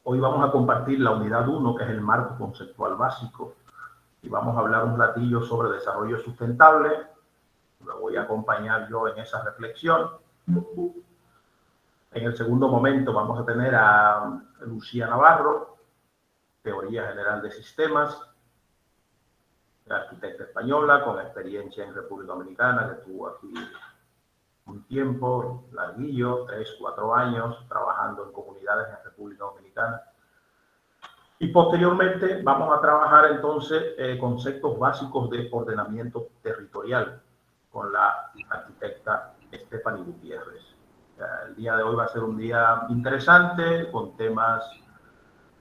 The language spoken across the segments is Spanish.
Hoy vamos a compartir la unidad 1, que es el marco conceptual básico, y vamos a hablar un ratillo sobre desarrollo sustentable. Lo voy a acompañar yo en esa reflexión. En el segundo momento vamos a tener a Lucía Navarro, Teoría General de Sistemas, arquitecta española con experiencia en República Dominicana, que estuvo aquí un tiempo larguillo, 3, 4 años, trabajando en comunidades en República Dominicana. Y posteriormente vamos a trabajar entonces conceptos básicos de ordenamiento territorial con la arquitecta Stephanie Gutiérrez. El día de hoy va a ser un día interesante con temas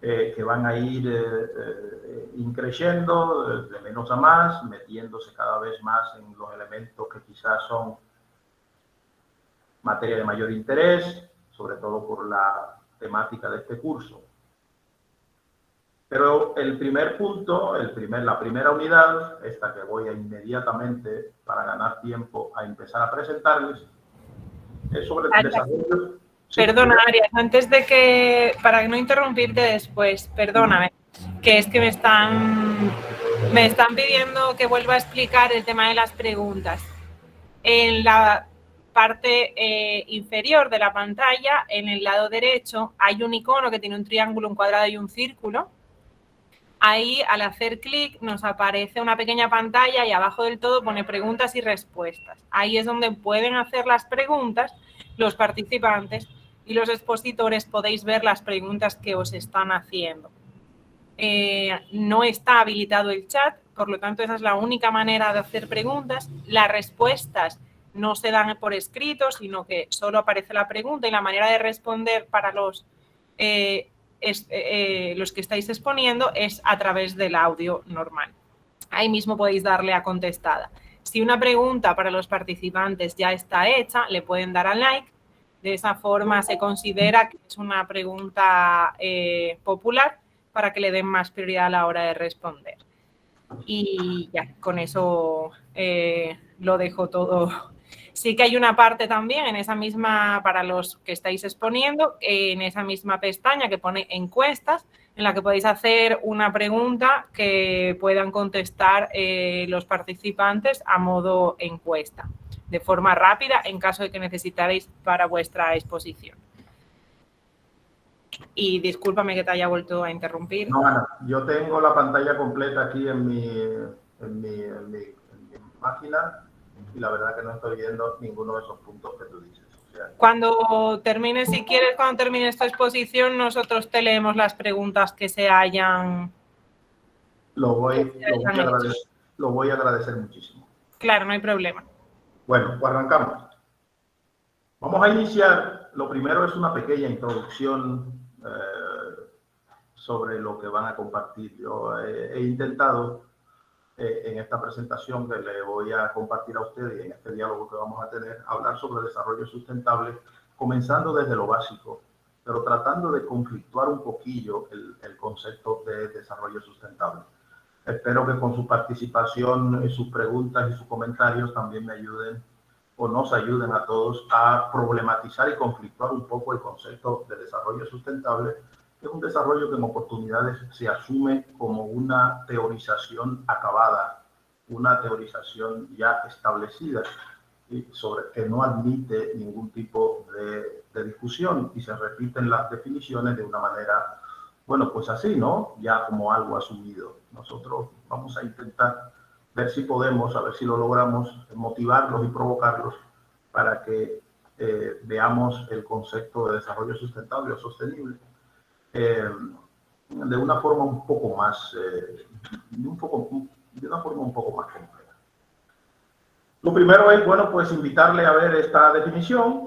que van a ir increciendo de menos a más, metiéndose cada vez más en los elementos que quizás son materia de mayor interés, sobre todo por la temática de este curso. Pero el primer punto, la primera unidad, esta que voy a inmediatamente, para ganar tiempo, a empezar a presentarles, es sobre el desarrollo. Sí, perdona, Arias, antes de que, para no interrumpirte después, perdóname, que es que me están pidiendo que vuelva a explicar el tema de las preguntas. En la parte inferior de la pantalla, en el lado derecho, hay un icono que tiene un triángulo, un cuadrado y un círculo. Ahí, al hacer clic, nos aparece una pequeña pantalla y abajo del todo pone preguntas y respuestas. Ahí es donde pueden hacer las preguntas los participantes y los expositores podéis ver las preguntas que os están haciendo. No está habilitado el chat, por lo tanto, esa es la única manera de hacer preguntas. Las respuestas no se dan por escrito, sino que solo aparece la pregunta y la manera de responder para los que estáis exponiendo es a través del audio normal. Ahí mismo podéis darle a contestada. Si una pregunta para los participantes ya está hecha, le pueden dar al like. De esa forma se considera que es una pregunta popular para que le den más prioridad a la hora de responder. Y ya, con eso lo dejo todo. Sí que hay una parte también en esa misma, para los que estáis exponiendo, en esa misma pestaña que pone encuestas, en la que podéis hacer una pregunta que puedan contestar los participantes a modo encuesta, de forma rápida en caso de que necesitaréis para vuestra exposición. Y discúlpame que te haya vuelto a interrumpir. No, Ana, yo tengo la pantalla completa aquí en mi máquina y la verdad que no estoy viendo ninguno de esos puntos que tú dices. O sea, cuando termines, si quieres, cuando termines tu exposición, nosotros te leemos las preguntas que se hayan... Lo voy a agradecer muchísimo. Claro, no hay problema. Bueno, pues arrancamos. Vamos a iniciar. Lo primero es una pequeña introducción sobre lo que van a compartir. Yo he intentado en esta presentación que le voy a compartir a ustedes y en este diálogo que vamos a tener, hablar sobre desarrollo sustentable, comenzando desde lo básico, pero tratando de conflictuar un poquillo el concepto de desarrollo sustentable. Espero que con su participación, sus preguntas y sus comentarios también me ayuden o nos ayuden a todos a problematizar y conflictuar un poco el concepto de desarrollo sustentable, que es un desarrollo que en oportunidades se asume como una teorización acabada, una teorización ya establecida, y sobre que no admite ningún tipo de discusión y se repiten las definiciones de una manera, bueno, pues así, ¿no? Ya como algo asumido. Nosotros vamos a intentar ver si podemos, a ver si lo logramos, motivarlos y provocarlos para que veamos el concepto de desarrollo sustentable o sostenible de una forma un poco más, de una forma un poco más compleja. Lo primero es, bueno, pues invitarle a ver esta definición,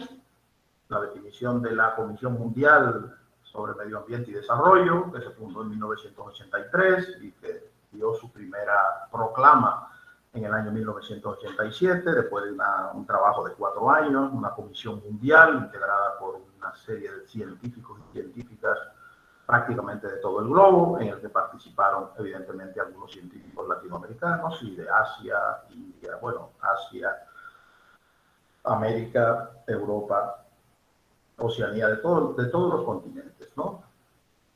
la definición de la Comisión Mundial sobre Medio Ambiente y Desarrollo, que se fundó en 1983 y que dio su primera proclama en el año 1987, después de un trabajo de 4 años, una comisión mundial integrada por una serie de científicos y científicas prácticamente de todo el globo, en el que participaron evidentemente algunos científicos latinoamericanos y de Asia, India, bueno, Asia, América, Europa, Oceanía, de todos los continentes, ¿no?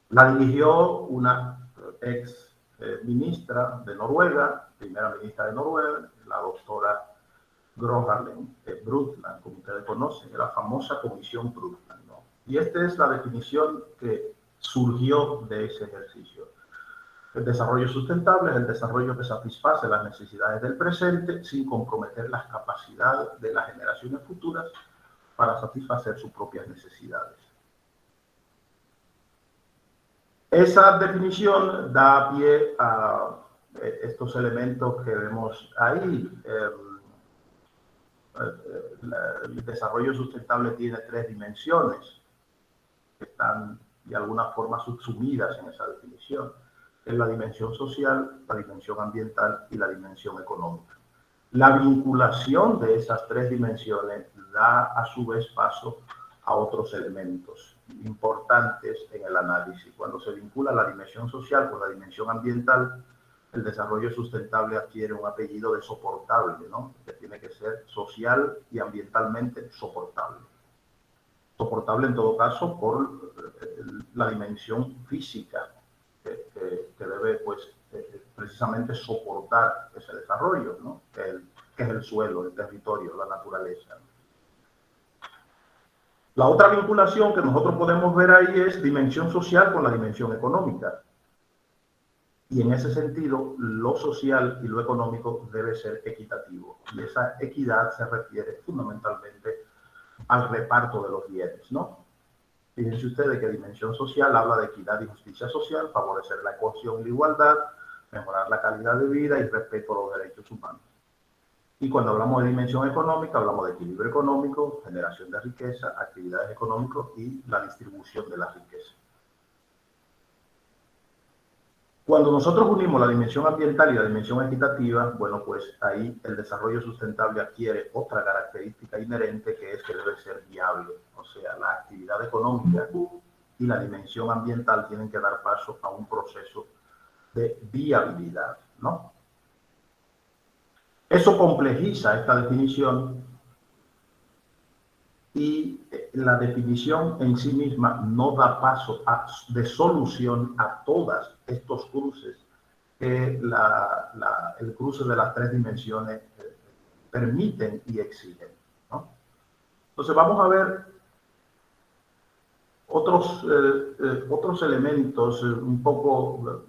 La dirigió una ex ministra de Noruega, primera ministra de Noruega, la doctora Gro Harlem Brundtland, como ustedes conocen, la famosa Comisión Brundtland, ¿no? Y esta es la definición que surgió de ese ejercicio. El desarrollo sustentable es el desarrollo que satisface las necesidades del presente sin comprometer las capacidades de las generaciones futuras para satisfacer sus propias necesidades. Esa definición da pie a estos elementos que vemos ahí. El desarrollo sustentable tiene 3 dimensiones que están de alguna forma subsumidas en esa definición. Es la dimensión social, la dimensión ambiental y la dimensión económica. La vinculación de esas 3 dimensiones da a su vez paso a otros elementos importantes en el análisis. Cuando se vincula la dimensión social con la dimensión ambiental, el desarrollo sustentable adquiere un apellido de soportable, ¿no? Que tiene que ser social y ambientalmente soportable. Soportable en todo caso por la dimensión física que debe, pues, precisamente soportar ese desarrollo, ¿no? Que es el suelo, el territorio, la naturaleza. La otra vinculación que nosotros podemos ver ahí es dimensión social con la dimensión económica. Y en ese sentido, lo social y lo económico debe ser equitativo. Y esa equidad se refiere fundamentalmente al reparto de los bienes, ¿no? Fíjense ustedes que dimensión social habla de equidad y justicia social, favorecer la cohesión y la igualdad, mejorar la calidad de vida y respeto a los derechos humanos. Y cuando hablamos de dimensión económica, hablamos de equilibrio económico, generación de riqueza, actividades económicas y la distribución de la riqueza. Cuando nosotros unimos la dimensión ambiental y la dimensión equitativa, bueno, pues ahí el desarrollo sustentable adquiere otra característica inherente que es que debe ser viable. O sea, la actividad económica y la dimensión ambiental tienen que dar paso a un proceso de viabilidad, ¿no? Eso complejiza esta definición y la definición en sí misma no da paso de solución a todos estos cruces que el cruce de las 3 dimensiones permiten y exigen, ¿no? Entonces vamos a ver otros elementos un poco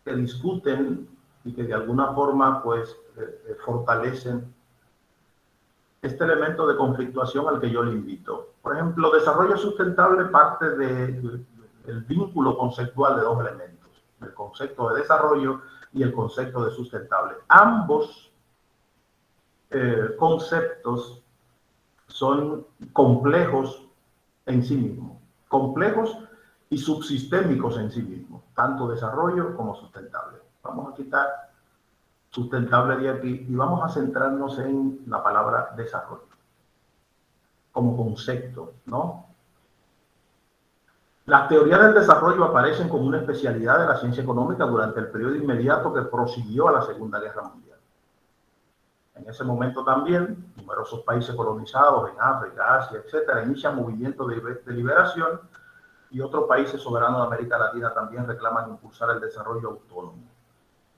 que discuten y que de alguna forma pues fortalecen este elemento de conflictuación al que yo le invito. Por ejemplo, desarrollo sustentable parte del vínculo conceptual de 2 elementos, el concepto de desarrollo y el concepto de sustentable. Ambos conceptos son complejos en sí mismos, complejos y subsistémicos en sí mismos, tanto desarrollo como sustentable. Vamos a quitar sustentable de aquí y vamos a centrarnos en la palabra desarrollo como concepto, ¿no? Las teorías del desarrollo aparecen como una especialidad de la ciencia económica durante el periodo inmediato que prosiguió a la Segunda Guerra Mundial. En ese momento también, numerosos países colonizados en África, Asia, etcétera, inician movimientos de liberación y otros países soberanos de América Latina también reclaman impulsar el desarrollo autónomo.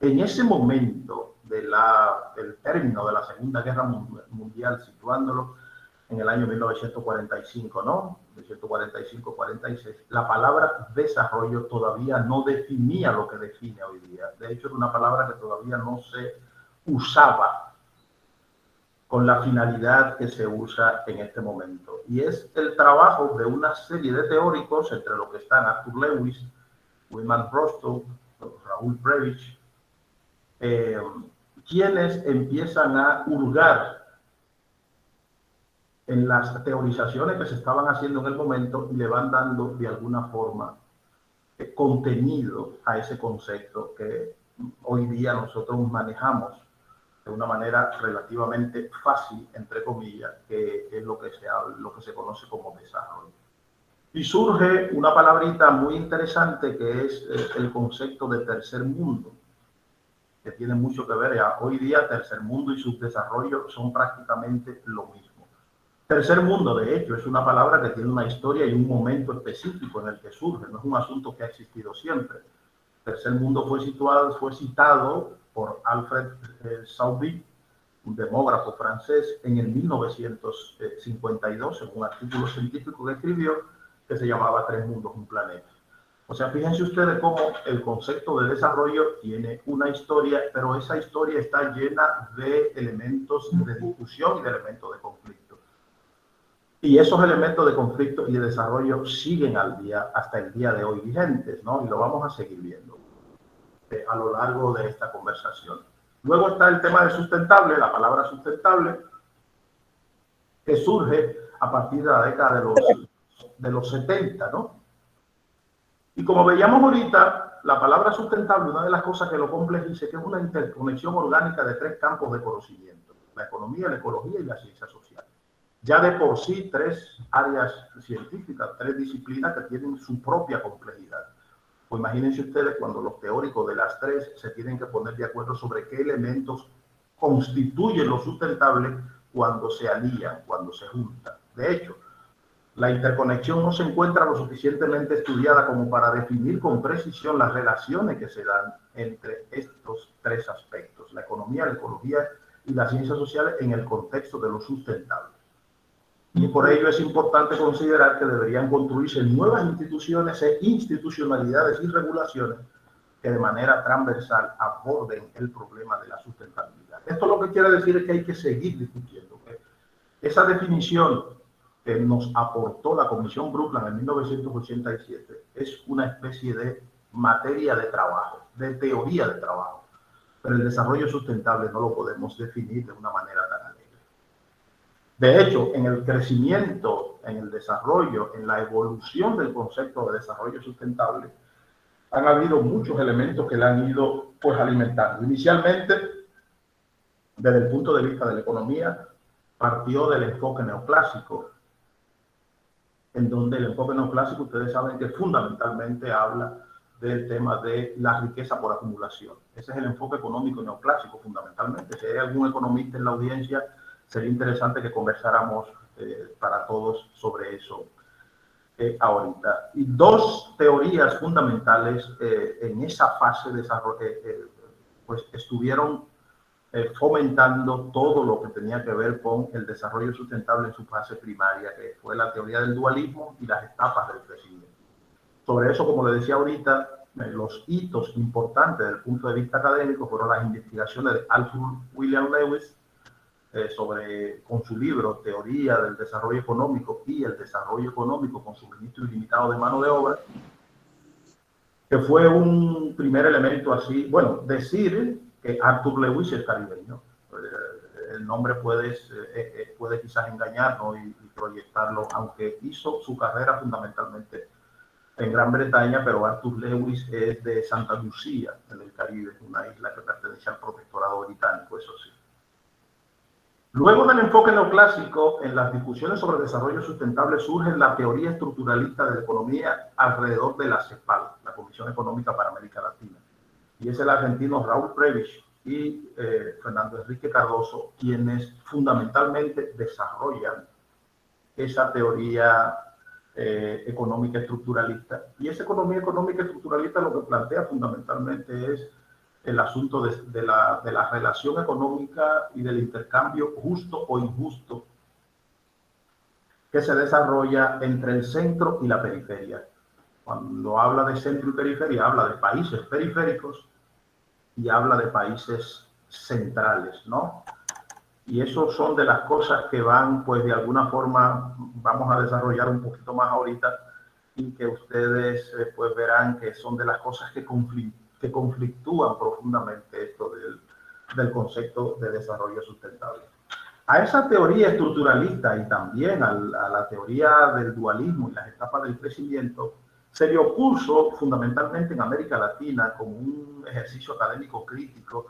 En ese momento del término de la Segunda Guerra Mundial, situándolo en el año 1945, ¿no? 1945-46, la palabra desarrollo todavía no definía lo que define hoy día. De hecho, era una palabra que todavía no se usaba con la finalidad que se usa en este momento. Y es el trabajo de una serie de teóricos, entre los que están Arthur Lewis, William Rostow, Raúl Prebisch, quienes empiezan a hurgar en las teorizaciones que se estaban haciendo en el momento y le van dando de alguna forma contenido a ese concepto que hoy día nosotros manejamos de una manera relativamente fácil, entre comillas, que es lo que se conoce como desarrollo. Y surge una palabrita muy interesante que es el concepto de tercer mundo, que tiene mucho que ver. Hoy día tercer mundo y subdesarrollo son prácticamente lo mismo. Tercer mundo, de hecho, es una palabra que tiene una historia y un momento específico en el que surge, no es un asunto que ha existido siempre. Tercer mundo fue citado por Alfred Sauby, un demógrafo francés, en el 1952, en un artículo científico que escribió que se llamaba Tres mundos, un planeta. O sea, fíjense ustedes cómo el concepto de desarrollo tiene una historia, pero esa historia está llena de elementos de discusión y de elementos de conflicto. Y esos elementos de conflicto y de desarrollo siguen hasta el día de hoy vigentes, ¿no? Y lo vamos a seguir viendo a lo largo de esta conversación. Luego está el tema de sustentable, la palabra sustentable, que surge a partir de la década de los 70, ¿no? Y como veíamos ahorita, la palabra sustentable, una de las cosas que lo complejiza, que es una interconexión orgánica de tres campos de conocimiento: la economía, la ecología y la ciencia social. Ya de por sí, tres áreas científicas, tres disciplinas que tienen su propia complejidad. Pues imagínense ustedes cuando los teóricos de las tres se tienen que poner de acuerdo sobre qué elementos constituyen lo sustentable cuando se alían, cuando se juntan. De hecho, la interconexión no se encuentra lo suficientemente estudiada como para definir con precisión las relaciones que se dan entre estos tres aspectos: la economía, la ecología y las ciencias sociales, en el contexto de lo sustentable. Y por ello es importante considerar que deberían construirse nuevas instituciones e institucionalidades y regulaciones que de manera transversal aborden el problema de la sustentabilidad. Esto lo que quiere decir es que hay que seguir discutiendo. Esa definición que nos aportó la Comisión Brundtland en 1987 es una especie de materia de trabajo, de teoría de trabajo, pero el desarrollo sustentable no lo podemos definir de una manera tan alegre. De hecho, en el crecimiento, en el desarrollo, en la evolución del concepto de desarrollo sustentable, han habido muchos elementos que le han ido pues alimentando. Inicialmente, desde el punto de vista de la economía, partió del enfoque neoclásico, en donde el enfoque neoclásico, ustedes saben que fundamentalmente habla del tema de la riqueza por acumulación. Ese es el enfoque económico neoclásico, fundamentalmente. Si hay algún economista en la audiencia, sería interesante que conversáramos para todos sobre eso ahorita. Y dos teorías fundamentales en esa fase de desarrollo, pues estuvieron fomentando todo lo que tenía que ver con el desarrollo sustentable en su fase primaria, que fue la teoría del dualismo y las etapas del crecimiento. Sobre eso, como le decía ahorita, los hitos importantes desde el punto de vista académico fueron las investigaciones de Arthur William Lewis con su libro Teoría del Desarrollo Económico y el Desarrollo Económico con Suministro Ilimitado de Mano de Obra, que fue un primer elemento así. Bueno, decir que Arthur Lewis es caribeño, el nombre puede quizás engañarnos y proyectarlo, aunque hizo su carrera fundamentalmente en Gran Bretaña, pero Arthur Lewis es de Santa Lucía, en el Caribe, una isla que pertenece al protectorado británico, eso sí. Luego del enfoque neoclásico, en las discusiones sobre desarrollo sustentable surge la teoría estructuralista de la economía alrededor de la CEPAL, la Comisión Económica para América Latina. Y es el argentino Raúl Prebisch y Fernando Enrique Cardoso quienes fundamentalmente desarrollan esa teoría económica estructuralista. Y esa economía económica estructuralista lo que plantea fundamentalmente es el asunto de la relación económica y del intercambio justo o injusto que se desarrolla entre el centro y la periferia. Cuando habla de centro y periferia, habla de países periféricos y habla de países centrales, ¿no? Y eso son de las cosas que van, pues de alguna forma, vamos a desarrollar un poquito más ahorita y que ustedes pues verán que son de las cosas que conflictúan profundamente esto del concepto de desarrollo sustentable. A esa teoría estructuralista y también a la teoría del dualismo y las etapas del crecimiento se le opuso fundamentalmente en América Latina como un ejercicio académico crítico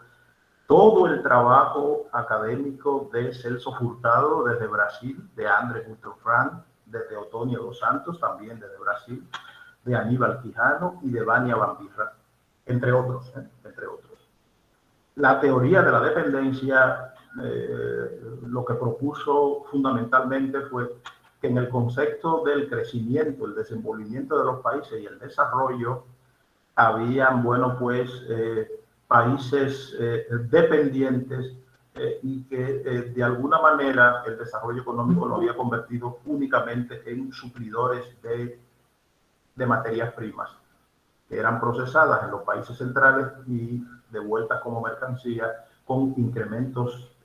todo el trabajo académico de Celso Furtado desde Brasil, de André Gutterfrank, de Teotonio dos Santos, también desde Brasil, de Aníbal Quijano y de Vania Bambirra, entre otros. La teoría de la dependencia lo que propuso fundamentalmente fue que en el concepto del crecimiento, el desenvolvimiento de los países y el desarrollo, habían, bueno, pues países dependientes y que de alguna manera el desarrollo económico lo había convertido únicamente en suplidores de materias primas que eran procesadas en los países centrales y devueltas como mercancía con incrementos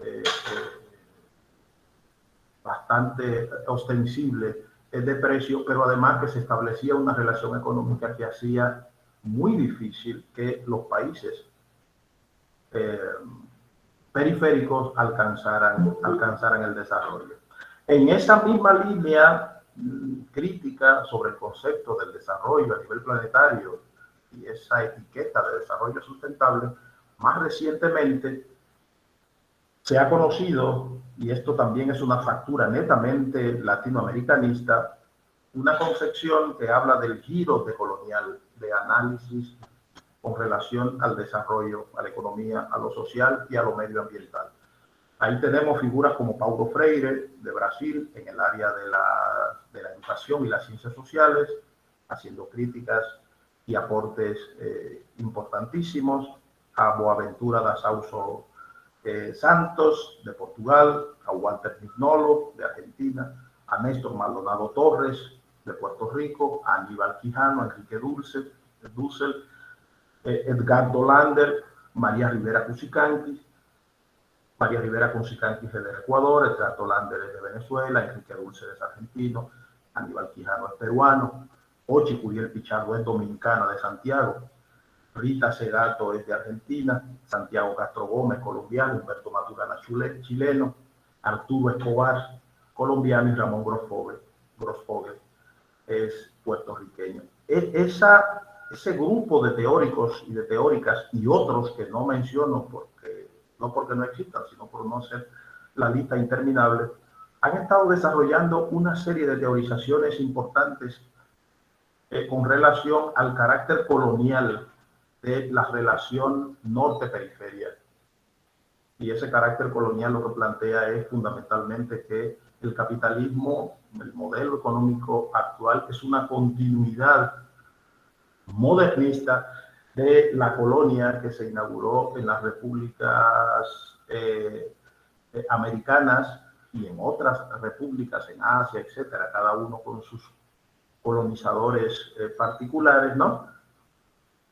bastante ostensibles de precio, pero además que se establecía una relación económica que hacía muy difícil que los países periféricos alcanzaran el desarrollo. En esa misma línea crítica sobre el concepto del desarrollo a nivel planetario y esa etiqueta de desarrollo sustentable, más recientemente se ha conocido, y esto también es una factura netamente latinoamericanista, una concepción que habla del giro decolonial, de análisis con relación al desarrollo, a la economía, a lo social y a lo medioambiental. Ahí tenemos figuras como Paulo Freire, de Brasil, en el área de la educación y las ciencias sociales, haciendo críticas y aportes importantísimos, a Boaventura da Sousa Santos, de Portugal, a Walter Mignolo, de Argentina, a Néstor Maldonado Torres, de Puerto Rico, a Aníbal Quijano, a Enrique Dussel, Edgardo Lander, María Rivera Cusicanqui es de Ecuador, Edgardo Lander es de Venezuela, Enrique Dussel es argentino, Aníbal Quijano es peruano, Ochi Curiel Pichardo es dominicana de Santiago, Rita Segato es de Argentina, Santiago Castro Gómez, colombiano, Humberto Maturana, chileno, Arturo Escobar, colombiano, y Ramón Grosfoguel es puertorriqueño. Ese grupo de teóricos y de teóricas y otros que no menciono no porque no existan, sino por no ser la lista interminable, han estado desarrollando una serie de teorizaciones importantes con relación al carácter colonial de la relación norte-periferia. Y ese carácter colonial lo que plantea es fundamentalmente que el capitalismo, el modelo económico actual, es una continuidad modernista de la colonia que se inauguró en las repúblicas americanas y en otras repúblicas en Asia, etcétera, cada uno con sus colonizadores particulares, ¿no?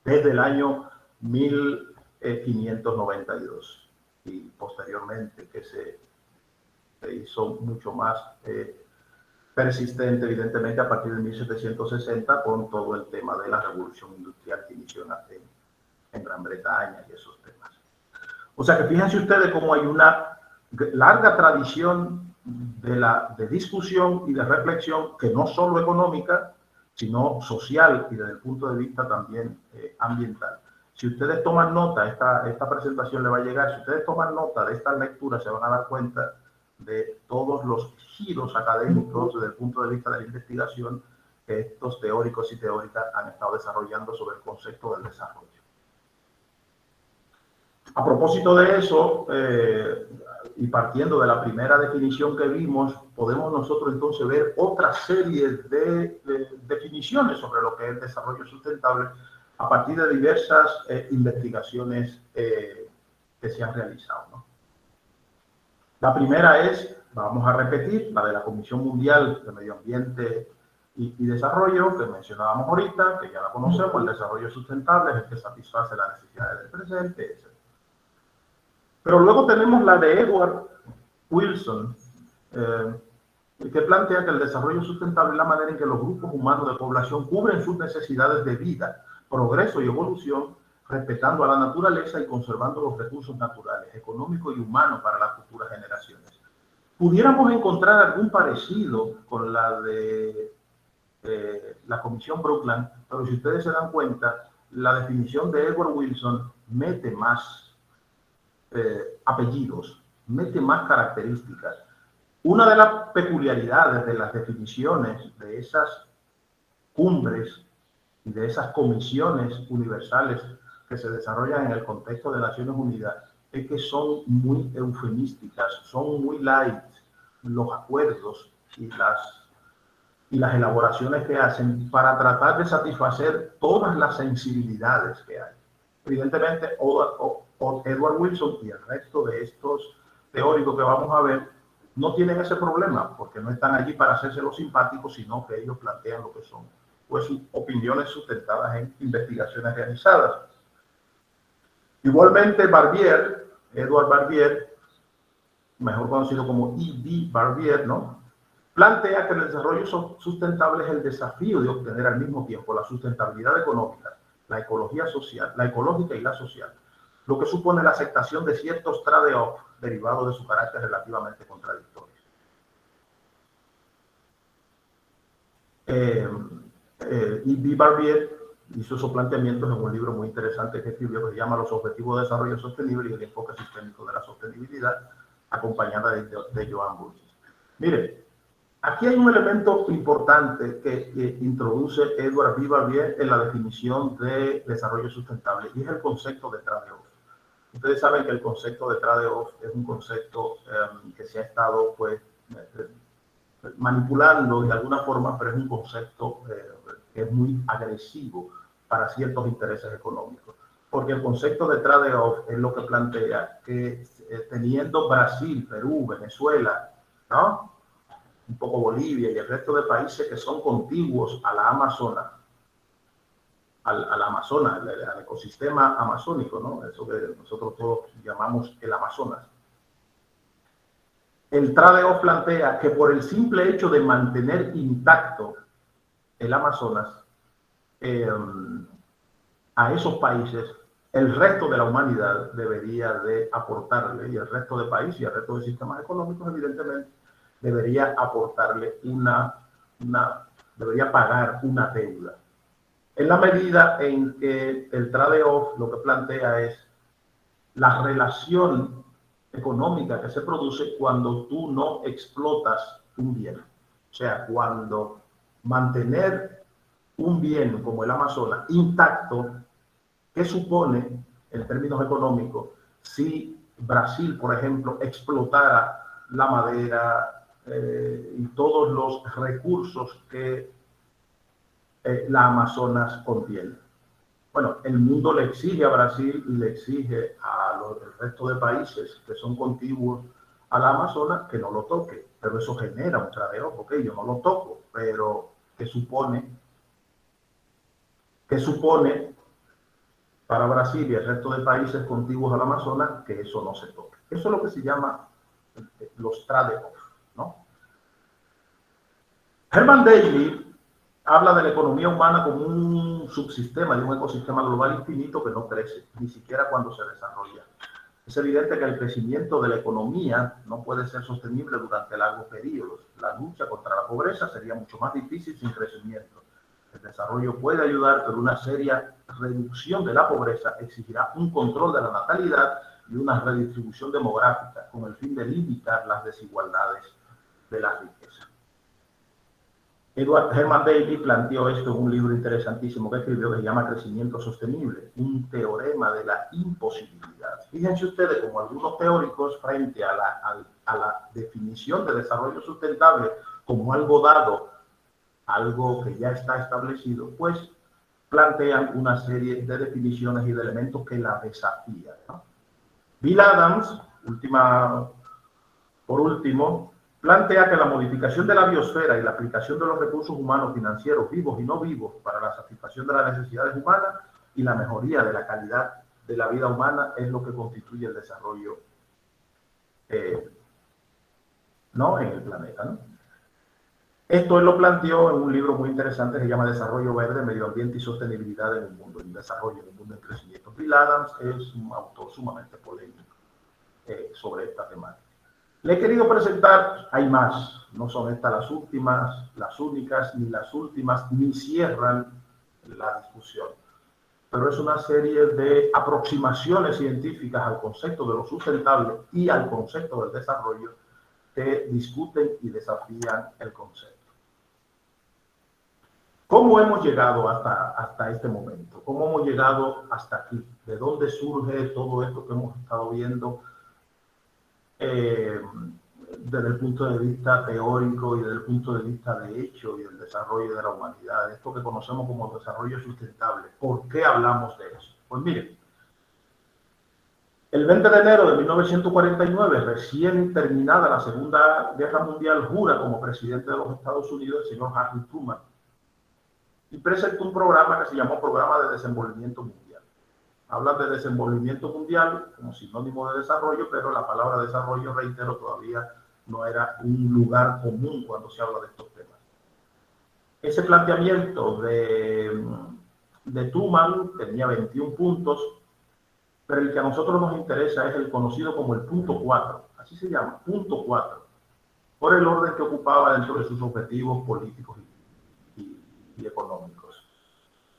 Desde el año 1592 y posteriormente que se hizo mucho más persistente, evidentemente, a partir de 1760 con todo el tema de la revolución industrial que inició en Gran Bretaña y esos temas. O sea que fíjense ustedes cómo hay una larga tradición de discusión y de reflexión que no solo económica, sino social y desde el punto de vista también ambiental. Si ustedes toman nota, esta presentación le va a llegar, si ustedes toman nota de esta lectura, se van a dar cuenta de todos los giros académicos desde el punto de vista de la investigación que estos teóricos y teóricas han estado desarrollando sobre el concepto del desarrollo. A propósito de eso, y partiendo de la primera definición que vimos, podemos nosotros entonces ver otra serie de definiciones sobre lo que es el desarrollo sustentable a partir de diversas investigaciones que se han realizado, ¿no? La primera es, vamos a repetir, la de la Comisión Mundial de Medio Ambiente y Desarrollo, que mencionábamos ahorita, que ya la conocemos. El desarrollo sustentable es el que satisface las necesidades del presente, etc. Pero luego tenemos la de Edward Wilson, que plantea que el desarrollo sustentable es la manera en que los grupos humanos de población cubren sus necesidades de vida, progreso y evolución, respetando a la naturaleza y conservando los recursos naturales, económicos y humanos para las futuras generaciones. Pudiéramos encontrar algún parecido con la de la Comisión Brundtland, pero si ustedes se dan cuenta, la definición de Edward Wilson mete más apellidos, mete más características. Una de las peculiaridades de las definiciones de esas cumbres y de esas comisiones universales que se desarrollan en el contexto de Naciones Unidas es que son muy eufemísticas, son muy light los acuerdos y las elaboraciones que hacen para tratar de satisfacer todas las sensibilidades que hay. Evidentemente, Edward Wilson y el resto de estos teóricos que vamos a ver no tienen ese problema, porque no están allí para hacerse los simpáticos, sino que ellos plantean lo que son, pues, opiniones sustentadas en investigaciones realizadas. Igualmente, Edward Barbier, mejor conocido como E.D. Barbier, ¿no?, plantea que el desarrollo sustentable es el desafío de obtener al mismo tiempo la sustentabilidad económica, la ecología social, la ecológica y la social, lo que supone la aceptación de ciertos trade-offs derivados de su carácter relativamente contradictorio. E.D. Barbier hizo esos planteamientos en un libro muy interesante que escribió que se llama Los Objetivos de Desarrollo Sostenible y el enfoque sistémico de la sostenibilidad, acompañada de Joan Burgess. Mire, aquí hay un elemento importante que introduce Edward B. Barbier en la definición de desarrollo sustentable, y es el concepto de trade-off. Ustedes saben que el concepto de trade-off es un concepto que se ha estado, pues, manipulando de alguna forma, pero es un concepto que es muy agresivo para ciertos intereses económicos. Porque el concepto de trade-off es lo que plantea que teniendo Brasil, Perú, Venezuela, ¿no?, un poco Bolivia y el resto de países que son contiguos a la Amazonas, al ecosistema amazónico, ¿no?, eso que nosotros todos llamamos el Amazonas. El trade-off plantea que por el simple hecho de mantener intacto el Amazonas, a esos países, el resto de la humanidad debería de aportarle, y el resto de países y el resto de sistemas económicos, evidentemente, debería aportarle debería pagar una deuda. En la medida en que el trade-off lo que plantea es la relación económica que se produce cuando tú no explotas un bien. O sea, cuando mantener un bien como el Amazonas intacto, ¿qué supone en términos económicos si Brasil, por ejemplo, explotara la madera y todos los recursos que la Amazonas contiene? Bueno, el mundo le exige a Brasil y le exige al resto de países que son contiguos a la Amazonas que no lo toque, pero eso genera un trade-off, ok, yo no lo toco, pero ¿qué supone para Brasil y el resto de países contiguos al Amazonas que eso no se toque? Eso es lo que se llama los trade-offs, ¿no? Herman Daly habla de la economía humana como un subsistema de un ecosistema global infinito que no crece, ni siquiera cuando se desarrolla. Es evidente que el crecimiento de la economía no puede ser sostenible durante largos periodos. La lucha contra la pobreza sería mucho más difícil sin crecimiento. El desarrollo puede ayudar, pero una seria reducción de la pobreza exigirá un control de la natalidad y una redistribución demográfica con el fin de limitar las desigualdades de la riqueza. Herman Daly planteó esto en un libro interesantísimo que escribió que se llama Crecimiento Sostenible, un teorema de la imposibilidad. Fíjense ustedes como algunos teóricos, frente a la definición de desarrollo sustentable como algo dado, algo que ya está establecido, pues plantean una serie de definiciones y de elementos que la desafían, ¿no? Bill Adams, por último, plantea que la modificación de la biosfera y la aplicación de los recursos humanos financieros vivos y no vivos para la satisfacción de las necesidades humanas y la mejoría de la calidad de la vida humana es lo que constituye el desarrollo ¿no?, en el planeta, ¿no? Esto él lo planteó en un libro muy interesante que se llama Desarrollo Verde, Medio Ambiente y Sostenibilidad en el Mundo, en Desarrollo en el Mundo en Crecimiento. Bill Adams es un autor sumamente polémico sobre esta temática. Le he querido presentar, hay más, no son estas las últimas, las únicas, ni las últimas, ni cierran la discusión. Pero es una serie de aproximaciones científicas al concepto de lo sustentable y al concepto del desarrollo que discuten y desafían el concepto. ¿Cómo hemos llegado hasta este momento? ¿Cómo hemos llegado hasta aquí? de dónde surge todo esto que hemos estado viendo desde el punto de vista teórico y desde el punto de vista de hecho y el desarrollo de la humanidad, esto que conocemos como desarrollo sustentable. ¿Por qué hablamos de eso? Pues miren, el 20 de enero de 1949, recién terminada la Segunda Guerra Mundial, jura como presidente de los Estados Unidos el señor Harry Truman y presentó un programa que se llamó Programa de Desenvolvimiento Mundial. Habla de desenvolvimiento mundial como sinónimo de desarrollo, pero la palabra desarrollo, reitero, todavía no era un lugar común cuando se habla de estos temas. Ese planteamiento de Truman tenía 21 puntos, pero el que a nosotros nos interesa es el conocido como el punto 4, así se llama, punto 4, por el orden que ocupaba dentro de sus objetivos políticos y económicos.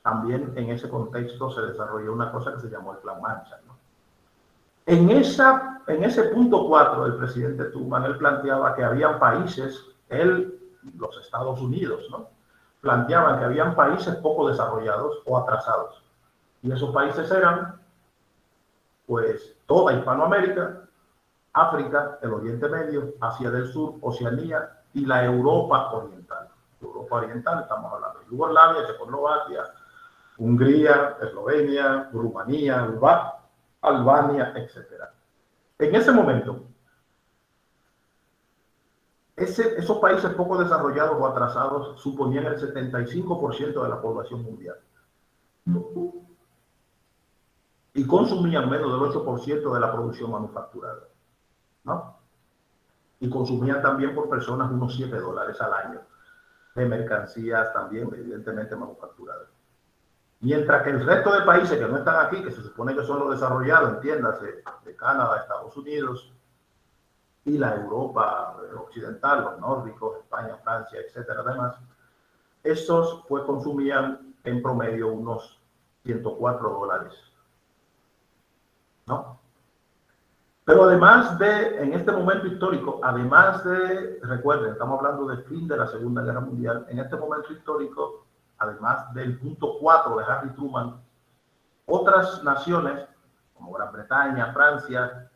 También en ese contexto se desarrolló una cosa que se llamó el Plan Marshall, ¿no? En ese punto 4 del presidente Truman, él planteaba que habían países, los Estados Unidos, ¿no?, planteaban que habían países poco desarrollados o atrasados. Y esos países eran, pues, toda Hispanoamérica, África, el Oriente Medio, Asia del Sur, Oceanía y la Europa Oriental. Europa Oriental, estamos hablando de Yugoslavia, Checoslovaquia, Hungría, Eslovenia, Rumanía, Albania, etc. En ese momento, esos países poco desarrollados o atrasados suponían el 75% de la población mundial y consumían menos del 8% de la producción manufacturada, ¿no? Y consumían también por personas unos $7 al año de mercancías también, evidentemente manufacturadas. Mientras que el resto de países que no están aquí, que se supone que son los desarrollados, entiéndase, de Canadá, Estados Unidos y la Europa occidental, los nórdicos, España, Francia, etcétera, además, esos pues consumían en promedio unos $104, ¿no? Pero además en este momento histórico, además de, recuerden, estamos hablando del fin de la Segunda Guerra Mundial, en este momento histórico, además del punto 4 de Harry Truman, otras naciones, como Gran Bretaña, Francia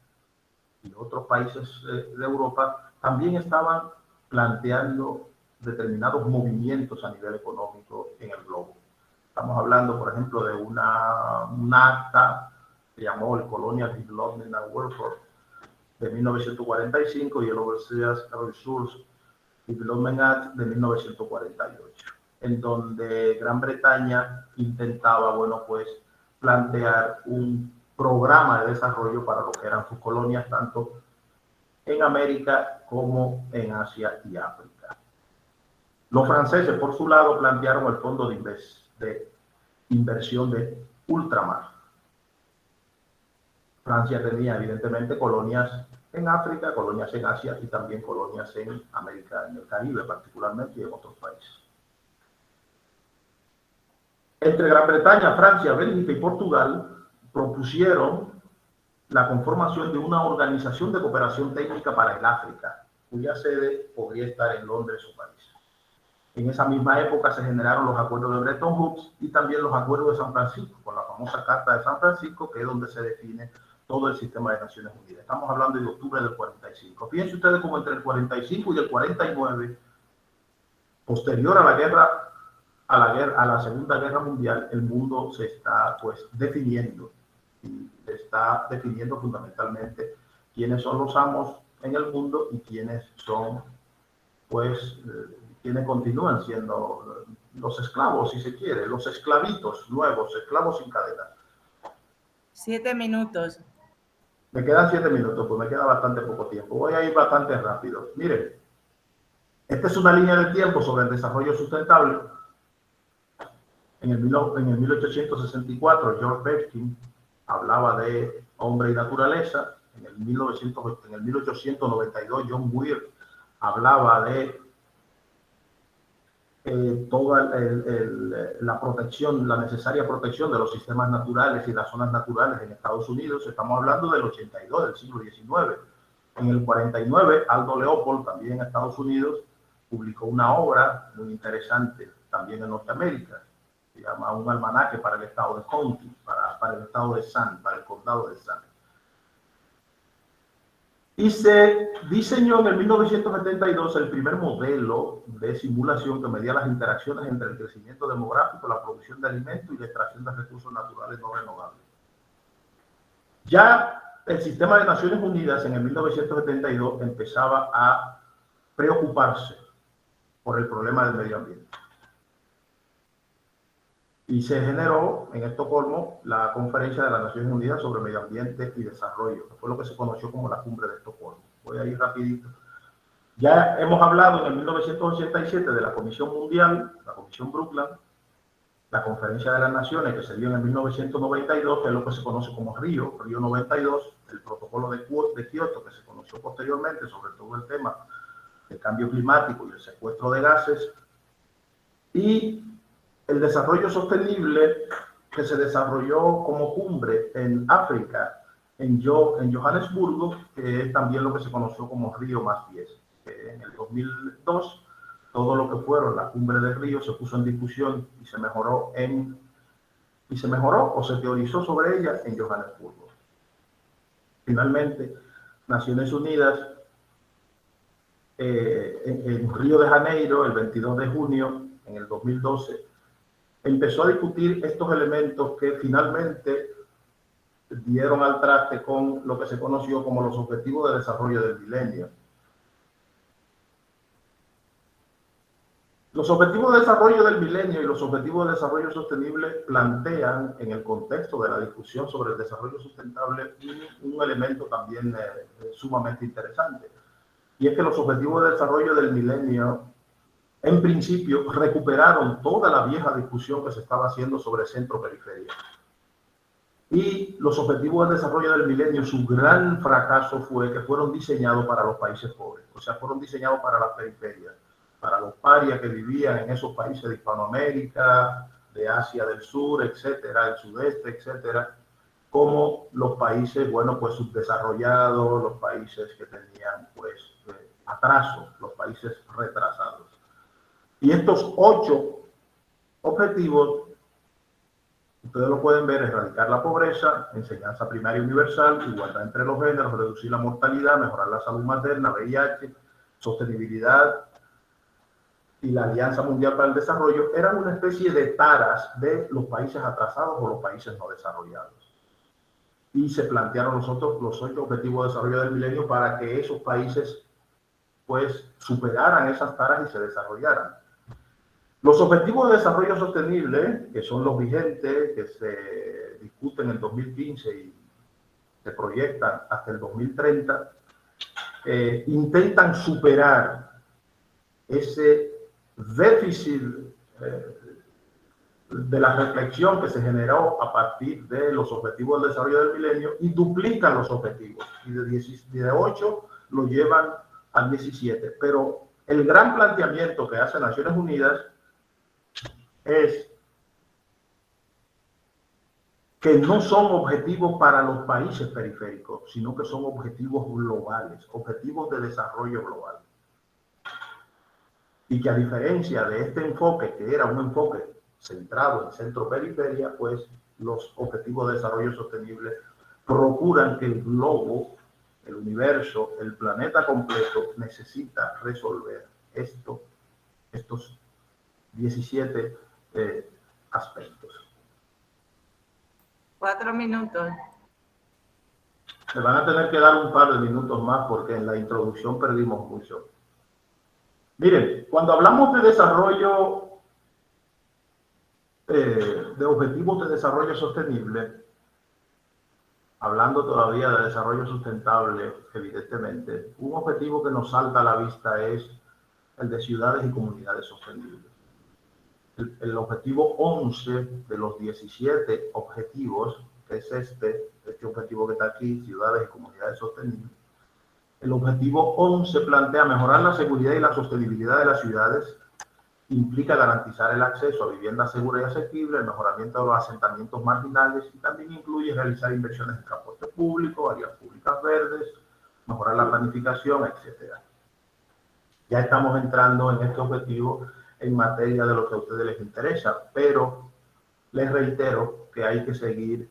y otros países de Europa, también estaban planteando determinados movimientos a nivel económico en el globo. Estamos hablando, por ejemplo, de un acta que llamó el Colonial Development and Welfare de 1945 y el Overseas Resource Development Act de 1948, en donde Gran Bretaña intentaba, bueno, pues plantear un programa de desarrollo para lo que eran sus colonias, tanto en América como en Asia y África. Los franceses, por su lado, plantearon el Fondo de Inversión de Ultramar. Francia tenía, evidentemente, colonias en África, colonias en Asia y también colonias en América, en el Caribe particularmente, y en otros países. Entre Gran Bretaña, Francia, Bélgica y Portugal propusieron la conformación de una organización de cooperación técnica para el África, cuya sede podría estar en Londres o París. En esa misma época se generaron los acuerdos de Bretton Woods y también los acuerdos de San Francisco, con la famosa Carta de San Francisco, que es donde se define todo el sistema de Naciones Unidas. Estamos hablando de octubre del 45. Fíjense ustedes cómo entre el 45 y el 49, posterior a la Segunda Guerra Mundial, el mundo se está pues definiendo, y está definiendo fundamentalmente quiénes son los amos en el mundo y quiénes son pues quienes continúan siendo los esclavos, si se quiere, los esclavitos nuevos, esclavos sin cadena. 7 minutos. Me quedan 7 minutos, pues me queda bastante poco tiempo. Voy a ir bastante rápido. Miren, esta es una línea de tiempo sobre el desarrollo sustentable. En el 1864, George Perkins hablaba de hombre y naturaleza. En el 1892, John Muir hablaba de toda la protección, la necesaria protección de los sistemas naturales y las zonas naturales en Estados Unidos. Estamos hablando del 82, del siglo XIX. En el 49, Aldo Leopold, también en Estados Unidos, publicó una obra muy interesante, también en Norteamérica. Se llama Un almanaque para el estado de County, para para el estado de San, para el condado de San. Y se diseñó en el 1972 el primer modelo de simulación que medía las interacciones entre el crecimiento demográfico, la producción de alimentos y la extracción de recursos naturales no renovables. Ya el sistema de Naciones Unidas en el 1972 empezaba a preocuparse por el problema del medio ambiente. Y se generó en Estocolmo la Conferencia de las Naciones Unidas sobre Medio Ambiente y Desarrollo, que fue lo que se conoció como la Cumbre de Estocolmo. Voy a ir rapidito. Ya hemos hablado en el 1987 de la Comisión Mundial, la Comisión Brundtland, la Conferencia de las Naciones que se dio en el 1992, que es lo que se conoce como Río 92, el protocolo de Kioto, que se conoció posteriormente, sobre todo el tema del cambio climático y el secuestro de gases, y el desarrollo sostenible que se desarrolló como cumbre en África, en Johannesburgo, que es también lo que se conoció como Río +10. En el 2002, todo lo que fueron la cumbre de Río se puso en discusión y se mejoró o se teorizó sobre ella en Johannesburgo. Finalmente, Naciones Unidas, en Río de Janeiro, el 22 de junio, en el 2012, empezó a discutir estos elementos que finalmente dieron al traste con lo que se conoció como los Objetivos de Desarrollo del Milenio. Los Objetivos de Desarrollo del Milenio y los Objetivos de Desarrollo Sostenible plantean, en el contexto de la discusión sobre el desarrollo sustentable, un elemento también sumamente interesante. Y es que los Objetivos de Desarrollo del Milenio, en principio, recuperaron toda la vieja discusión que se estaba haciendo sobre centro-periferia. Y los Objetivos de Desarrollo del Milenio, su gran fracaso fue que fueron diseñados para los países pobres, o sea, fueron diseñados para las periferias, para los parias que vivían en esos países de Hispanoamérica, de Asia del Sur, etcétera, el sudeste, etcétera, como los países, bueno, pues subdesarrollados, los países que tenían, pues, atraso, los países retrasados. Y estos 8 objetivos, ustedes lo pueden ver: erradicar la pobreza, enseñanza primaria universal, igualdad entre los géneros, reducir la mortalidad, mejorar la salud materna, VIH, sostenibilidad y la Alianza Mundial para el Desarrollo, eran una especie de taras de los países atrasados o los países no desarrollados. Y se plantearon los 8 objetivos de desarrollo del milenio para que esos países, pues, superaran esas taras y se desarrollaran. Los Objetivos de Desarrollo Sostenible, que son los vigentes, que se discuten en el 2015 y se proyectan hasta el 2030, intentan superar ese déficit de la reflexión que se generó a partir de los Objetivos de Desarrollo del Milenio y duplican los objetivos. Y de 8 lo llevan al 17. Pero el gran planteamiento que hace Naciones Unidas es que no son objetivos para los países periféricos, sino que son objetivos globales, objetivos de desarrollo global. Y que a diferencia de este enfoque, que era un enfoque centrado en centro-periferia, pues los objetivos de desarrollo sostenible procuran que el globo, el universo, el planeta completo necesita resolver estos 17 aspectos. 4 minutos. Me van a tener que dar un par de minutos más porque en la introducción perdimos mucho. Miren, cuando hablamos de desarrollo, de objetivos de desarrollo sostenible, hablando todavía de desarrollo sustentable, evidentemente, un objetivo que nos salta a la vista es el de ciudades y comunidades sostenibles. El objetivo 11 de los 17 objetivos, que es este objetivo que está aquí, ciudades y comunidades sostenibles. El objetivo 11 plantea mejorar la seguridad y la sostenibilidad de las ciudades, implica garantizar el acceso a viviendas seguras y asequibles, el mejoramiento de los asentamientos marginales y también incluye realizar inversiones en transporte público, áreas públicas verdes, mejorar la planificación, etc. Ya estamos entrando en este objetivo en materia de lo que a ustedes les interesa, pero les reitero que hay que seguir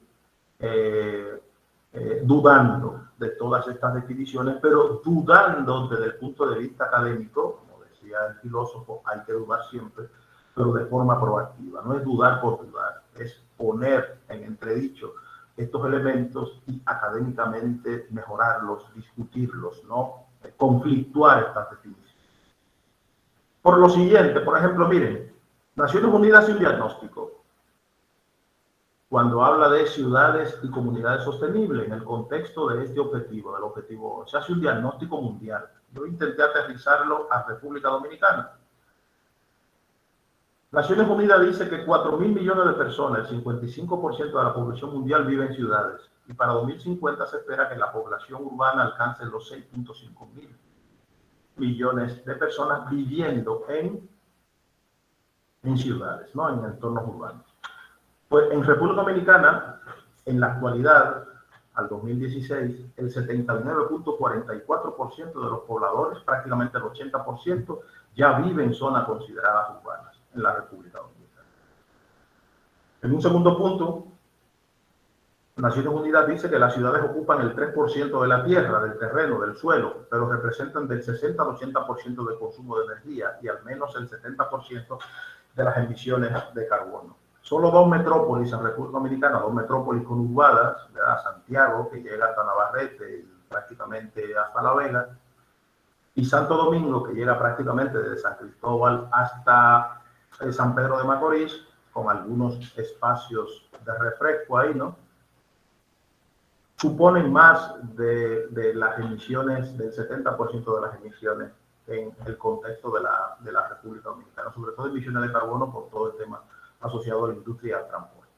dudando de todas estas definiciones, pero dudando desde el punto de vista académico, como decía el filósofo, hay que dudar siempre, pero de forma proactiva. No es dudar por dudar, es poner en entredicho estos elementos y académicamente mejorarlos, discutirlos, no conflictuar estas definiciones. Por lo siguiente, por ejemplo, miren, Naciones Unidas hace un diagnóstico cuando habla de ciudades y comunidades sostenibles en el contexto de este objetivo, del objetivo, se hace un diagnóstico mundial. Yo intenté aterrizarlo a República Dominicana. Naciones Unidas dice que 4.000 millones de personas, el 55% de la población mundial vive en ciudades, y para 2050 se espera que la población urbana alcance los 6.5 mil millones de personas viviendo en ciudades, ¿no? En entornos urbanos. Pues en República Dominicana, en la actualidad, al 2016, el 79.44% de los pobladores, prácticamente el 80%, ya vive en zonas consideradas urbanas en la República Dominicana. En un segundo punto, Naciones Unidas dice que las ciudades ocupan el 3% de la tierra, del terreno, del suelo, pero representan del 60 al 80% del consumo de energía y al menos el 70% de las emisiones de carbono. Solo dos metrópolis en República Dominicana, dos metrópolis conurbadas, ¿verdad? Santiago, que llega hasta Navarrete y prácticamente hasta La Vega, y Santo Domingo, que llega prácticamente desde San Cristóbal hasta San Pedro de Macorís, con algunos espacios de refresco ahí, ¿no? Suponen más de las emisiones, del 70% de las emisiones en el contexto de la República Dominicana, sobre todo emisiones de carbono por todo el tema asociado a la industria del transporte.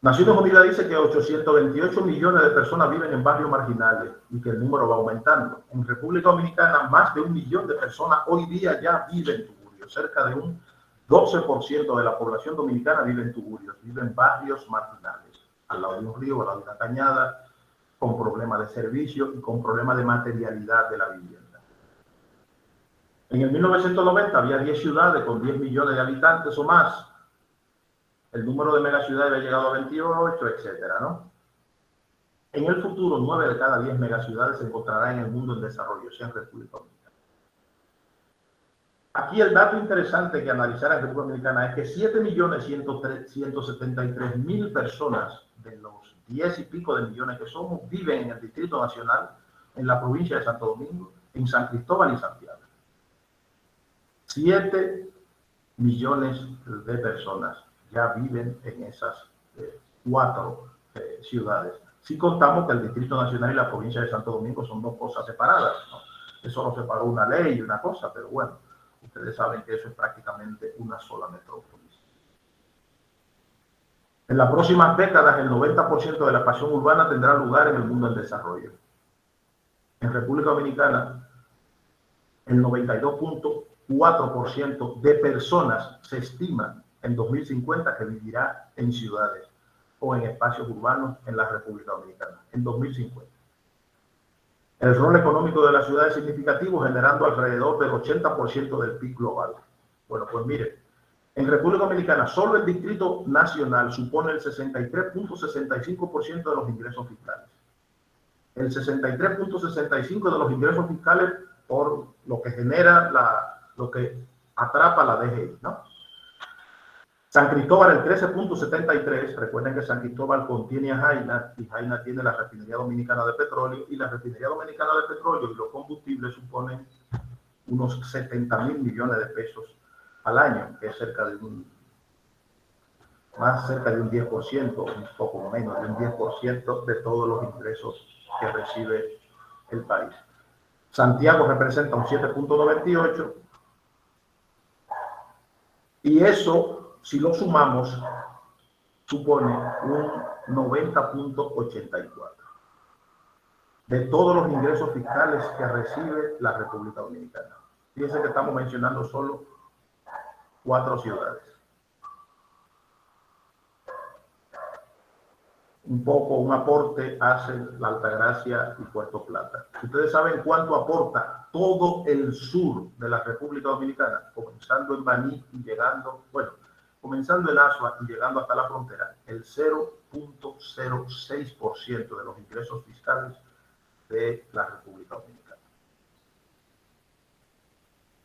Naciones Unidas dice que 828 millones de personas viven en barrios marginales y que el número va aumentando. En República Dominicana, más de 1 millón de personas hoy día ya viven en Tugurios. Cerca de un 12% de la población dominicana vive en Tugurios, vive en barrios marginales, al lado de un río, al lado de una cañada, con problemas de servicio y con problemas de materialidad de la vivienda. En el 1990 había 10 ciudades con 10 millones de habitantes o más. El número de megaciudades había llegado a 28, etcétera, ¿no? En el futuro, 9 de cada 10 megaciudades se encontrarán en el mundo en desarrollo, sea en República Dominicana. Aquí el dato interesante que analizar en República Dominicana es que 7.173.000 personas de los 10 y pico de millones que somos viven en el Distrito Nacional, en la provincia de Santo Domingo, en San Cristóbal y Santiago. 7 millones de personas ya viven en esas 4 ciudades. Si contamos que el Distrito Nacional y la provincia de Santo Domingo son dos cosas separadas, ¿no? Eso lo separó una ley y una cosa, pero bueno, ustedes saben que eso es prácticamente una sola metrópolis. En las próximas décadas, el 90% de la expansión urbana tendrá lugar en el mundo en desarrollo. En República Dominicana, el 92.4% de personas se estima en 2050 que vivirá en ciudades o en espacios urbanos en la República Dominicana, en 2050. El rol económico de la ciudad es significativo, generando alrededor del 80% del PIB global. Bueno, pues mire, en República Dominicana solo el Distrito Nacional supone el 63.65% de los ingresos fiscales. El 63.65% de los ingresos fiscales por lo que genera lo que atrapa la DGI, ¿no? San Cristóbal el 13.73%, recuerden que San Cristóbal contiene a Jaina y Jaina tiene la refinería dominicana de petróleo y la refinería dominicana de petróleo y los combustibles suponen unos 70.000 millones de pesos al año, que es cerca de un 10%, un poco menos de un 10% de todos los ingresos que recibe el país. Santiago representa un 7.98% y eso, si lo sumamos, supone un 90.84% de todos los ingresos fiscales que recibe la República Dominicana. Fíjense que estamos mencionando solo 4 ciudades. Un aporte hace la Altagracia y Puerto Plata. Ustedes saben cuánto aporta todo el sur de la República Dominicana, comenzando en Baní y llegando, bueno, comenzando en Asua y llegando hasta la frontera, el 0.06% de los ingresos fiscales de la República Dominicana.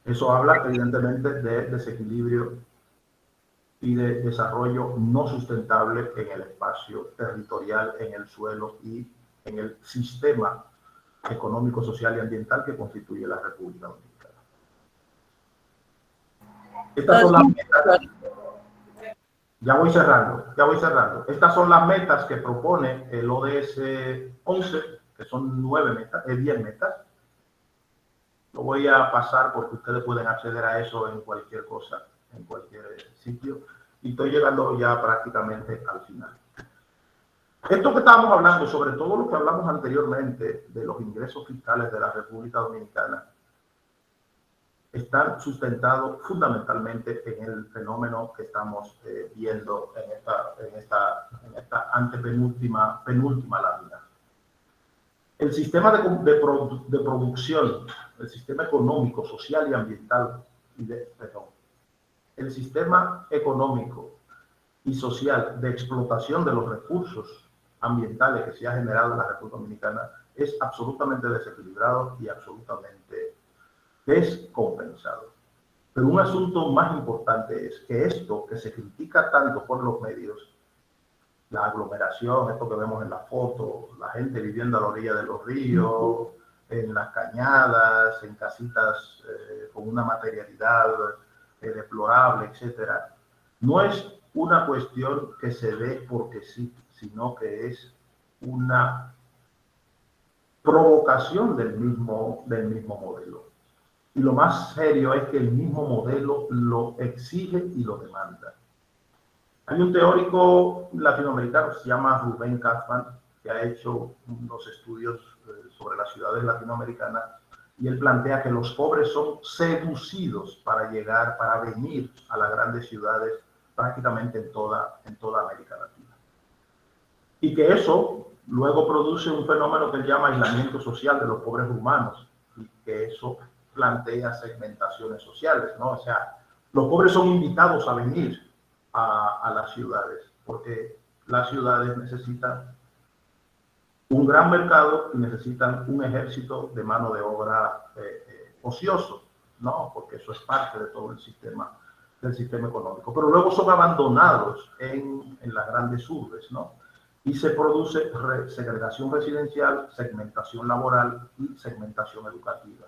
Eso habla evidentemente de desequilibrio y de desarrollo no sustentable en el espacio territorial, en el suelo y en el sistema económico, social y ambiental que constituye la República Dominicana. Estas son las metas. Ya voy cerrando. Estas son las metas que propone el ODS 11, que son 10 metas. Lo voy a pasar porque ustedes pueden acceder a eso en cualquier cosa, en cualquier sitio. Y estoy llegando ya prácticamente al final. Esto que estábamos hablando, sobre todo lo que hablamos anteriormente de los ingresos fiscales de la República Dominicana, están sustentados fundamentalmente en el fenómeno que estamos viendo en esta antepenúltima lámina. El sistema de producción, el sistema económico, social y ambiental, el sistema económico y social de explotación de los recursos ambientales que se ha generado en la República Dominicana es absolutamente desequilibrado y absolutamente descompensado. Pero un asunto más importante es que esto que se critica tanto por los medios, la aglomeración, esto que vemos en la foto, la gente viviendo a la orilla de los ríos, en las cañadas, en casitas con una materialidad deplorable, etcétera, no es una cuestión que se ve porque sí, sino que es una provocación del mismo modelo. Y lo más serio es que el mismo modelo lo exige y lo demanda. Hay un teórico latinoamericano que se llama Rubén Kaufman, que ha hecho unos estudios sobre las ciudades latinoamericanas, y él plantea que los pobres son seducidos para venir a las grandes ciudades prácticamente en toda América Latina. Y que eso luego produce un fenómeno que él llama aislamiento social de los pobres humanos, y que eso plantea segmentaciones sociales, ¿no? O sea, los pobres son invitados a venir a las ciudades, porque las ciudades necesitan un gran mercado y necesitan un ejército de mano de obra ocioso, ¿no? Porque eso es parte de todo el sistema económico. Pero luego son abandonados en las grandes urbes, ¿no? Y se produce segregación residencial, segmentación laboral y segmentación educativa.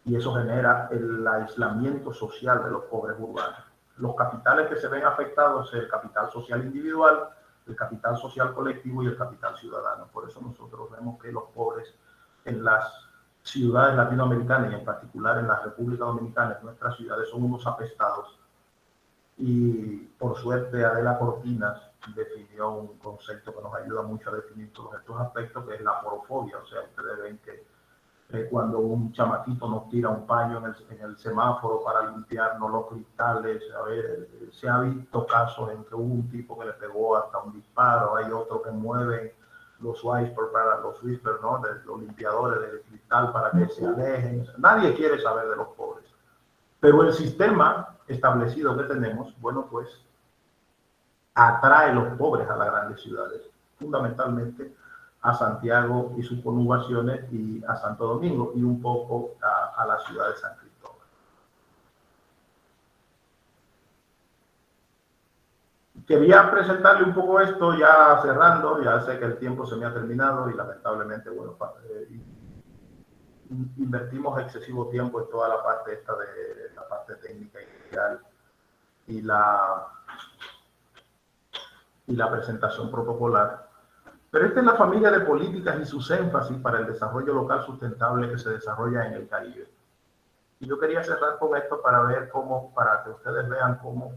Y eso genera el aislamiento social de los pobres urbanos. Los capitales que se ven afectados es el capital social individual, el capital social colectivo y el capital ciudadano. Por eso nosotros vemos que los pobres en las ciudades latinoamericanas y en particular en la República Dominicana, en nuestras ciudades, son unos apestados. Y por suerte Adela Cortinas definió un concepto que nos ayuda mucho a definir todos estos aspectos, que es la aporofobia. O sea, ustedes ven que cuando un chamaquito nos tira un paño en el semáforo para limpiarnos los cristales, se ha visto casos en que hubo un tipo que le pegó hasta un disparo, hay otro que mueve los wipers, ¿no? Los limpiadores del cristal para que se alejen. Nadie quiere saber de los pobres. Pero el sistema establecido que tenemos, bueno, pues atrae a los pobres a las grandes ciudades, fundamentalmente a Santiago y sus conurbaciones y a Santo Domingo y un poco a la ciudad de San Cristóbal. Quería presentarle un poco esto ya cerrando, ya sé que el tiempo se me ha terminado y lamentablemente, bueno, invertimos excesivo tiempo en toda la parte esta de la parte técnica y la presentación protocolar. Pero esta es la familia de políticas y sus énfasis para el desarrollo local sustentable que se desarrolla en el Caribe. Y yo quería cerrar con esto para que ustedes vean cómo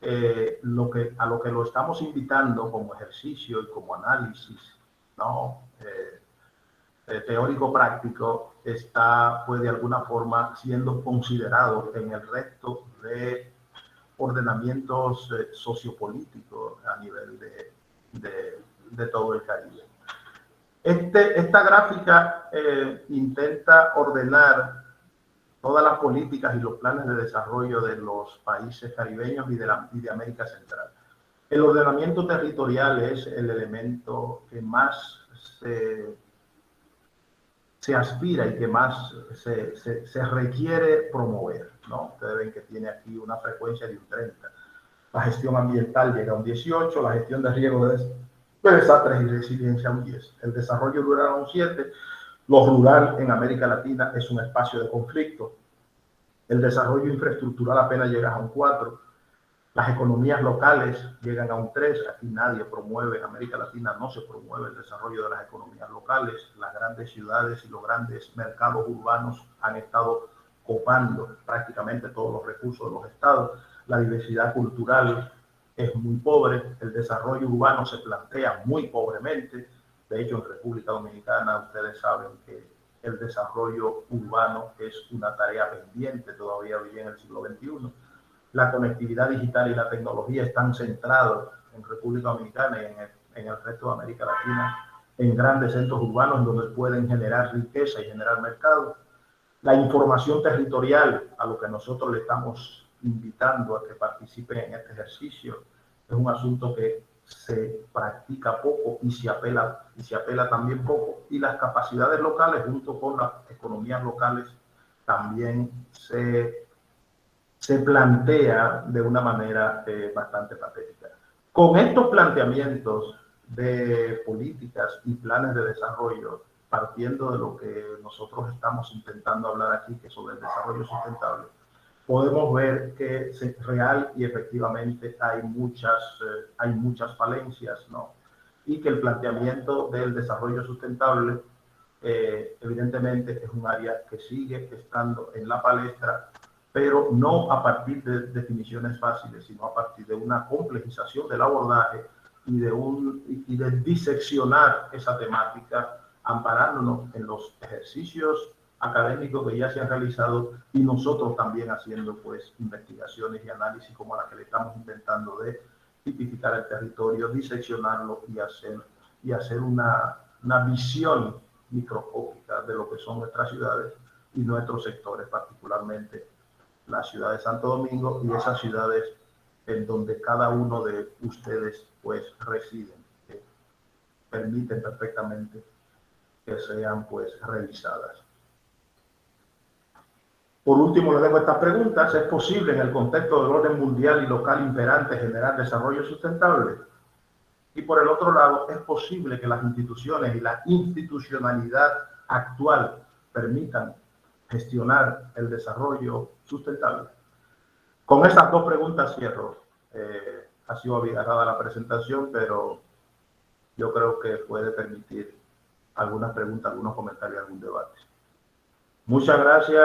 a lo que lo estamos invitando como ejercicio y como análisis, ¿no? Teórico práctico fue de alguna forma siendo considerado en el resto de ordenamientos sociopolíticos a nivel de todo el Caribe. Esta gráfica intenta ordenar todas las políticas y los planes de desarrollo de los países caribeños y de América Central. El ordenamiento territorial es el elemento que más se aspira y que más se requiere promover, ¿no? Ustedes ven que tiene aquí una frecuencia de un 30. La gestión ambiental llega a un 18, la gestión de riesgo de desastres y resiliencia a un 10. El desarrollo rural a un 7. Lo rural en América Latina es un espacio de conflicto. El desarrollo infraestructural apenas llega a un 4. Las economías locales llegan a un 3. Aquí nadie promueve, en América Latina no se promueve el desarrollo de las economías locales. Las grandes ciudades y los grandes mercados urbanos han estado copando prácticamente todos los recursos de los estados. La diversidad cultural es muy pobre. El desarrollo urbano se plantea muy pobremente. De hecho, en República Dominicana ustedes saben que el desarrollo urbano es una tarea pendiente todavía hoy en el siglo XXI. La conectividad digital y la tecnología están centrados en República Dominicana y en el resto de América Latina en grandes centros urbanos donde pueden generar riqueza y generar mercado. La información territorial, a lo que nosotros le estamos invitando a que participen en este ejercicio, es un asunto que se practica poco y se apela también poco. Y las capacidades locales junto con las economías locales también se plantea de una manera bastante patética. Con estos planteamientos de políticas y planes de desarrollo, partiendo de lo que nosotros estamos intentando hablar aquí, que es sobre el desarrollo sustentable, podemos ver que real y efectivamente hay muchas falencias, ¿no? Y que el planteamiento del desarrollo sustentable evidentemente es un área que sigue estando en la palestra, pero no a partir de definiciones fáciles, sino a partir de una complejización del abordaje y de diseccionar esa temática, amparándonos en los ejercicios académicos que ya se han realizado y nosotros también haciendo pues investigaciones y análisis como la que le estamos intentando de tipificar el territorio, diseccionarlo y hacer una visión microscópica de lo que son nuestras ciudades y nuestros sectores, particularmente la ciudad de Santo Domingo y esas ciudades en donde cada uno de ustedes pues residen, que permiten perfectamente que sean pues revisadas. Por último, les dejo estas preguntas. ¿Es posible en el contexto del orden mundial y local imperante generar desarrollo sustentable? Y por el otro lado, ¿es posible que las instituciones y la institucionalidad actual permitan gestionar el desarrollo sustentable? Con esas dos preguntas cierro. Ha sido abigarrada la presentación, pero yo creo que puede permitir algunas preguntas, algunos comentarios, algún debate. Muchas gracias.